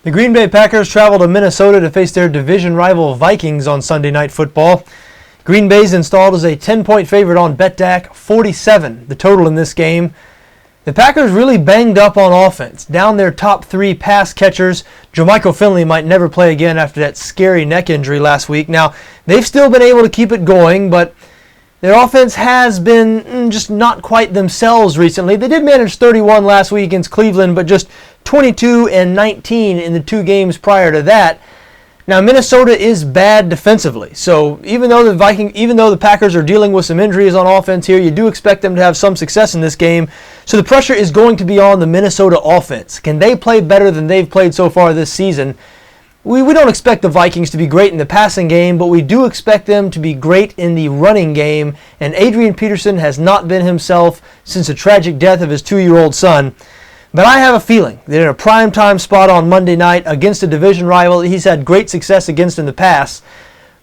The Green Bay Packers travel to Minnesota to face their division rival Vikings on Sunday Night Football. Green Bay's installed as a 10-point favorite on BETDAQ, 47, the total in this game. The Packers really banged up on offense, down their top three pass catchers. Jermichael Finley might never play again after that scary neck injury last week. Now, they've still been able to keep it going, but their offense has been just not quite themselves recently. They did manage 31 last week against Cleveland, but just 22 and 19 in the two games prior to that. Now, Minnesota is bad defensively, so even though the Packers are dealing with some injuries on offense here, you do expect them to have some success in this game. So the pressure is going to be on the Minnesota offense. Can they play better than they've played so far this season? We don't expect the Vikings to be great in the passing game, but we do expect them to be great in the running game, and Adrian Peterson has not been himself since the tragic death of his 2-year-old son. But I have a feeling that in a primetime spot on Monday night against a division rival that he's had great success against in the past,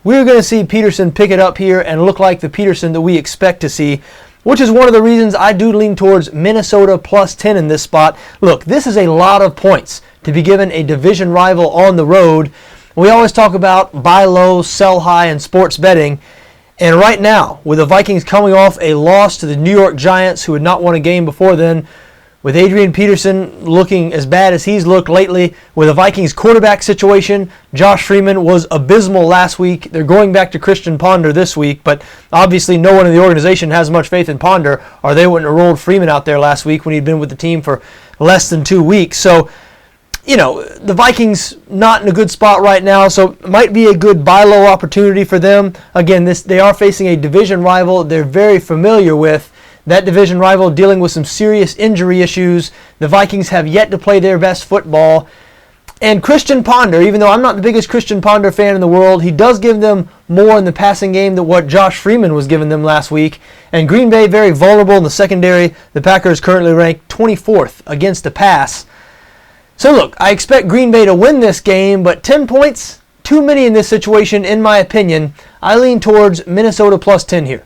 we're going to see Peterson pick it up here and look like the Peterson that we expect to see, which is one of the reasons I do lean towards Minnesota plus 10 in this spot. Look, this is a lot of points to be given a division rival on the road. We always talk about buy low, sell high in sports betting. And right now, with the Vikings coming off a loss to the New York Giants, who had not won a game before then, with Adrian Peterson looking as bad as he's looked lately, with the Vikings quarterback situation, Josh Freeman was abysmal last week. They're going back to Christian Ponder this week, but obviously no one in the organization has much faith in Ponder, or they wouldn't have rolled Freeman out there last week when he'd been with the team for less than 2 weeks. So, the Vikings not in a good spot right now, so it might be a good buy low opportunity for them. Again, they are facing a division rival they're very familiar with. That division rival dealing with some serious injury issues. The Vikings have yet to play their best football. And Christian Ponder, even though I'm not the biggest Christian Ponder fan in the world, he does give them more in the passing game than what Josh Freeman was giving them last week. And Green Bay very vulnerable in the secondary. The Packers currently ranked 24th against the pass. So look, I expect Green Bay to win this game, but 10 points, too many in this situation in my opinion. I lean towards Minnesota plus 10 here.